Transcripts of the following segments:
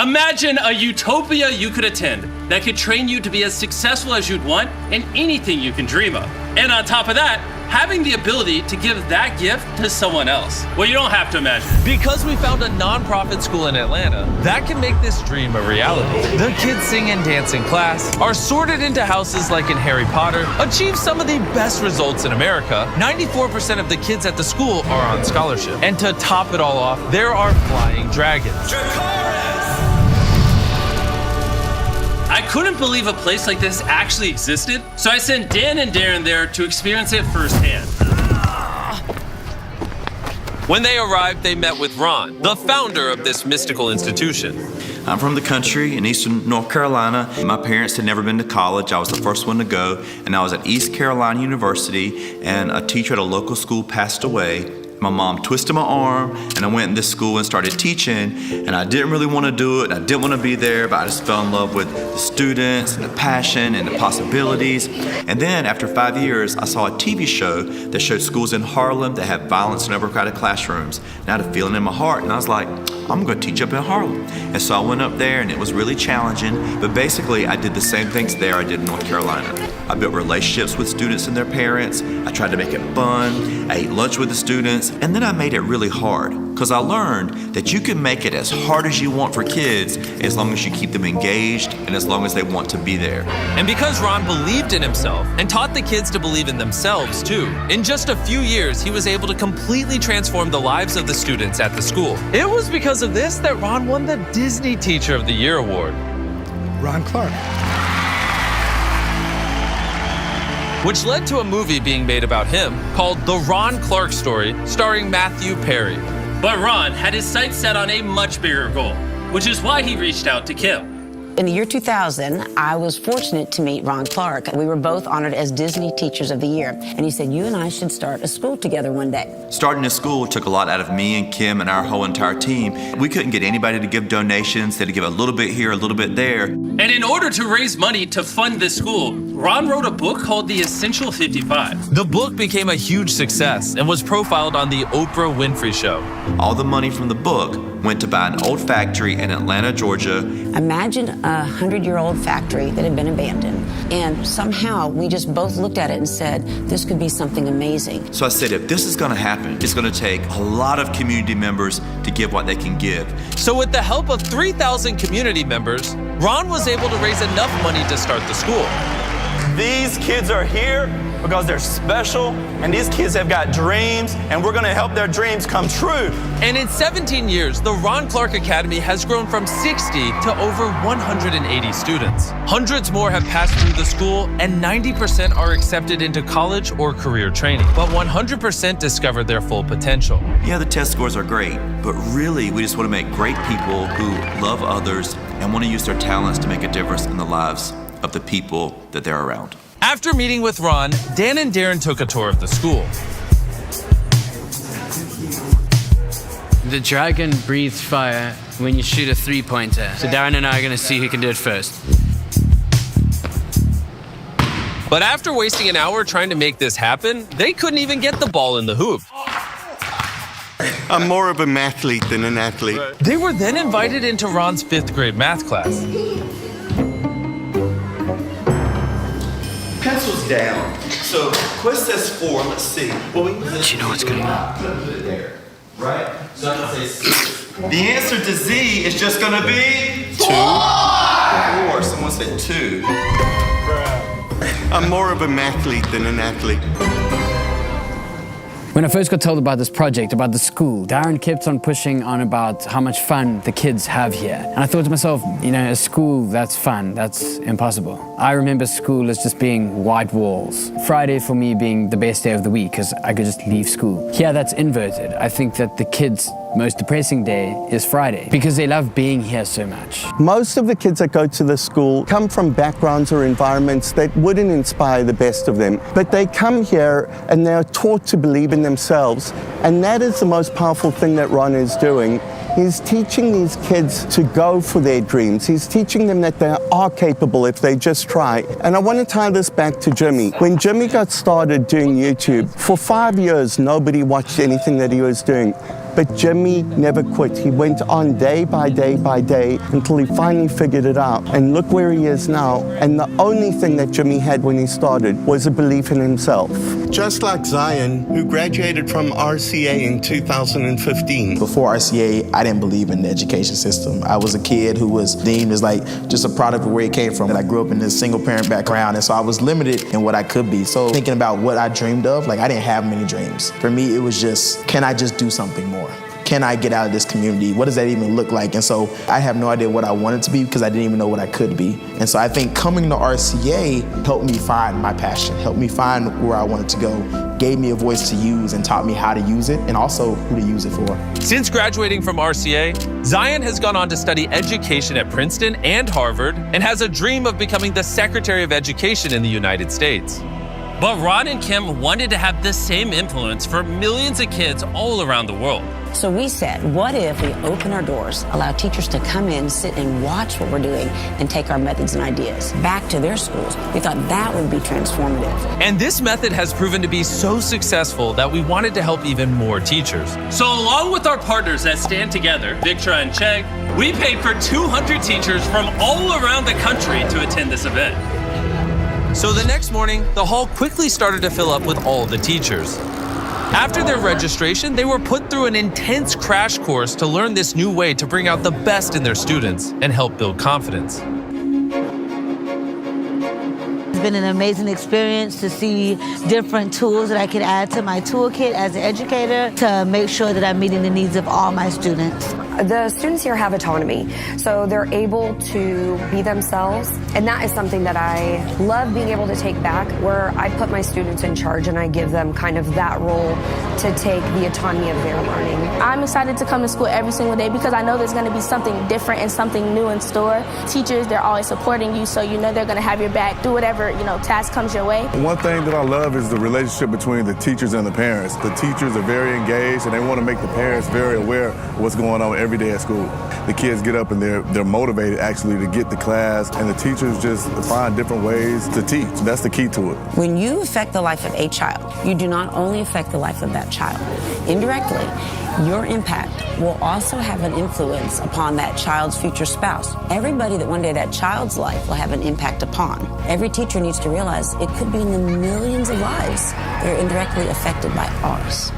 Imagine a utopia you could attend that could train you to be as successful as you'd want in anything you can dream of. And on top of that, having the ability to give that gift to someone else. Well, you don't have to imagine. Because we found a nonprofit school in Atlanta that can make this dream a reality. The kids sing and dance in class, are sorted into houses like in Harry Potter, achieve some of the best results in America. 94% of the kids at the school are on scholarship. And to top it all off, there are flying dragons. I couldn't believe a place like this actually existed, so I sent Dan and Darren there to experience it firsthand. When they arrived, they met with Ron, the founder of this mystical institution. I'm from the country in eastern North Carolina. My parents had never been to college. I was the first one to go, and I was at East Carolina University, and a teacher at a local school passed away. My mom twisted my arm, and I went in this school and started teaching, and I didn't really want to do it, and I didn't want to be there, but I just fell in love with the students and the passion and the possibilities. And then after 5 years, I saw a TV show that showed schools in Harlem that have violence in overcrowded classrooms. And I had a feeling in my heart, and I was like, I'm going to teach up in Harlem. And so I went up there, and it was really challenging, but basically I did the same things there I did in North Carolina. I built relationships with students and their parents. I tried to make it fun. I ate lunch with the students. And then I made it really hard, because I learned that you can make it as hard as you want for kids as long as you keep them engaged and as long as they want to be there. And because Ron believed in himself and taught the kids to believe in themselves too, in just a few years he was able to completely transform the lives of the students at the school. It was because of this that Ron won the Disney Teacher of the Year award. Ron Clark. Which led to a movie being made about him called The Ron Clark Story, starring Matthew Perry. But Ron had his sights set on a much bigger goal, which is why he reached out to Kim. In the year 2000, I was fortunate to meet Ron Clark. We were both honored as Disney Teachers of the Year. And he said, you and I should start a school together one day. Starting a school took a lot out of me and Kim and our whole entire team. We couldn't get anybody to give donations. They had to give a little bit here, a little bit there. And in order to raise money to fund this school, Ron wrote a book called The Essential 55. The book became a huge success and was profiled on the Oprah Winfrey Show. All the money from the book went to buy an old factory in Atlanta, Georgia. Imagine a 100-year-old factory that had been abandoned. And somehow we just both looked at it and said, this could be something amazing. So I said, if this is going to happen, it's going to take a lot of community members to give what they can give. So with the help of 3,000 community members, Ron was able to raise enough money to start the school. These kids are here because they're special, and these kids have got dreams, and we're gonna help their dreams come true. And in 17 years, the Ron Clark Academy has grown from 60 to over 180 students. Hundreds more have passed through the school, and 90% are accepted into college or career training. But 100% discovered their full potential. Yeah, the test scores are great, but really we just want to make great people who love others and want to use their talents to make a difference in the lives of the people that they're around. After meeting with Ron, Dan and Darren took a tour of the school. The dragon breathes fire when you shoot a three-pointer. So Darren and I are going to see who can do it first. But after wasting an hour trying to make this happen, they couldn't even get the ball in the hoop. I'm more of a mathlete than an athlete. They were then invited into Ron's 5th grade math class. Pencils down. So quest says 4. Let's see. Well, we Do you know what's going on? put it there, right? So I can say 6. The answer to Z is just going to be 2. 4. Someone said 2. I'm more of a mathlete than an athlete. When I first got told about this project, about the school, Darren kept on pushing on about how much fun the kids have here. And I thought to myself, you know, a school that's fun, that's impossible. I remember school as just being white walls. Friday for me being the best day of the week because I could just leave school. Here that's inverted. I think that the kids' most depressing day is Friday because they love being here so much. Most of the kids that go to the school come from backgrounds or environments that wouldn't inspire the best of them. But they come here and they're taught to believe in themselves. And that is the most powerful thing that Ron is doing. He's teaching these kids to go for their dreams. He's teaching them that they are capable if they just try. And I want to tie this back to Jimmy. When Jimmy got started doing YouTube, for 5 years, nobody watched anything that he was doing. But Jimmy never quit. He went on day by day by day until he finally figured it out. And look where he is now. And the only thing that Jimmy had when he started was a belief in himself. Just like Zion, who graduated from RCA in 2015. Before RCA, I didn't believe in the education system. I was a kid who was deemed as like just a product of where he came from. I grew up in this single parent background, and so I was limited in what I could be. So thinking about what I dreamed of, like I didn't have many dreams. For me, it was just, can I just do something more? Can I get out of this community? What does that even look like? And so I have no idea what I wanted to be because I didn't even know what I could be. And so I think coming to RCA helped me find my passion, helped me find where I wanted to go, gave me a voice to use and taught me how to use it and also who to use it for. Since graduating from RCA, Zion has gone on to study education at Princeton and Harvard and has a dream of becoming the Secretary of Education in the United States. But Ron and Kim wanted to have the same influence for millions of kids all around the world. So we said, what if we open our doors, allow teachers to come in, sit and watch what we're doing, and take our methods and ideas back to their schools? We thought that would be transformative. And this method has proven to be so successful that we wanted to help even more teachers. So along with our partners that stand together, Victra and Chegg, we paid for 200 teachers from all around the country to attend this event. So the next morning, the hall quickly started to fill up with all the teachers. After their registration, they were put through an intense crash course to learn this new way to bring out the best in their students and help build confidence. It's been an amazing experience to see different tools that I can add to my toolkit as an educator to make sure that I'm meeting the needs of all my students. The students here have autonomy, so they're able to be themselves, and that is something that I love being able to take back, where I put my students in charge and I give them kind of that role to take the autonomy of their learning. I'm excited to come to school every single day because I know there's going to be something different and something new in store. Teachers, they're always supporting you, so you know they're going to have your back, do whatever, task comes your way. One thing that I love is the relationship between the teachers and the parents. The teachers are very engaged and they want to make the parents very aware of what's going on every day at school. The kids get up and they're motivated actually to get to class, and the teachers just find different ways to teach. That's the key to it. When you affect the life of a child, you do not only affect the life of that child. Indirectly, your impact will also have an influence upon that child's future spouse. Everybody that one day that child's life will have an impact upon. Every teacher needs to realize it could be in the millions of lives that are indirectly affected by ours.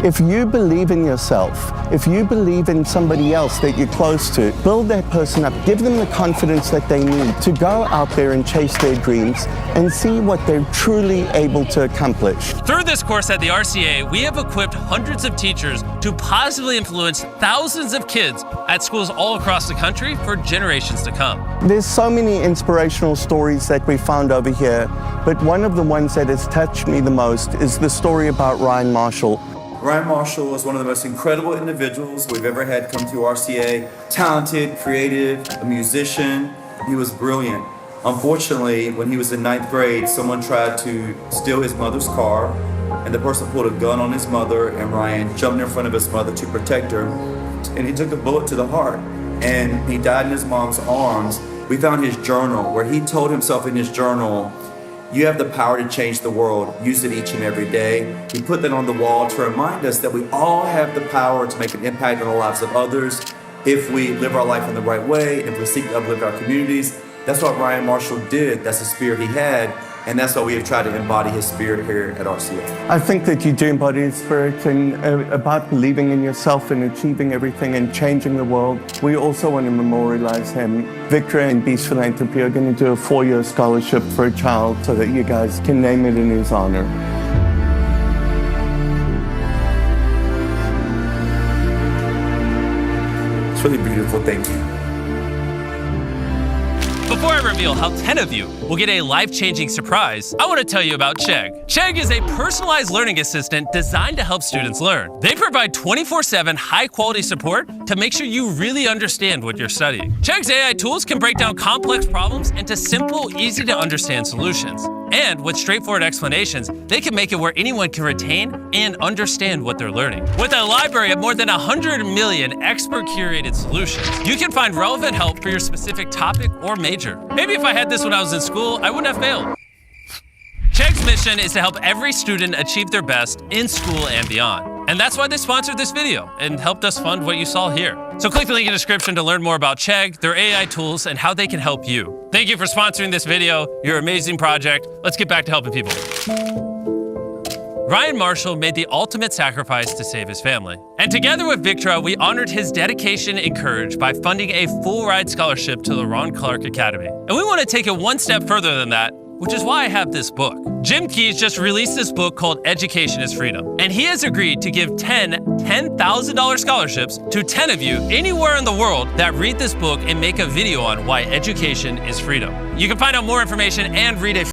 If you believe in yourself, if you believe in somebody else that you're close to, build that person up, give them the confidence that they need to go out there and chase their dreams and see what they're truly able to accomplish. Through this course at the RCA, we have equipped hundreds of teachers to positively influence thousands of kids at schools all across the country for generations to come. There's so many inspirational stories that we found over here, but one of the ones that has touched me the most is the story about Ryan Marshall. Ryan Marshall is one of the most incredible individuals we've ever had come to RCA. Talented, creative, a musician. He was brilliant. Unfortunately, when he was in 9th grade, someone tried to steal his mother's car, and the person pulled a gun on his mother, and Ryan jumped in front of his mother to protect her, and he took a bullet to the heart, and he died in his mom's arms. We found his journal, where he told himself in his journal, "You have the power to change the world. Use it each and every day." He put that on the wall to remind us that we all have the power to make an impact on the lives of others if we live our life in the right way, if we seek to uplift our communities. That's what Ryan Marshall did. That's the spirit he had. And that's why we have tried to embody his spirit here at RCA. I think that you do embody his spirit and about believing in yourself and achieving everything and changing the world. We also want to memorialize him. Victra and Beast Philanthropy are going to do a 4-year scholarship for a child so that you guys can name it in his honor. It's really beautiful. Thank you. Before I reveal how 10 of you will get a life-changing surprise, I want to tell you about Chegg. Chegg is a personalized learning assistant designed to help students learn. They provide 24/7 high-quality support to make sure you really understand what you're studying. Chegg's AI tools can break down complex problems into simple, easy-to-understand solutions. And with straightforward explanations, they can make it where anyone can retain and understand what they're learning. With a library of more than 100 million expert-curated solutions, you can find relevant help for your specific topic or major. Maybe if I had this when I was in school, I wouldn't have failed. Chegg's mission is to help every student achieve their best in school and beyond. And that's why they sponsored this video and helped us fund what you saw here. So click the link in the description to learn more about Chegg, their AI tools, and how they can help you. Thank you for sponsoring this video. You're an amazing project. Let's get back to helping people. Ryan Marshall made the ultimate sacrifice to save his family. And together with Victra, we honored his dedication and courage by funding a full ride scholarship to the Ron Clark Academy. And we want to take it one step further than that, which is why I have this book. Jim Keyes just released this book called Education is Freedom. And he has agreed to give 10 $10,000 scholarships to 10 of you anywhere in the world that read this book and make a video on why education is freedom. You can find out more information and read a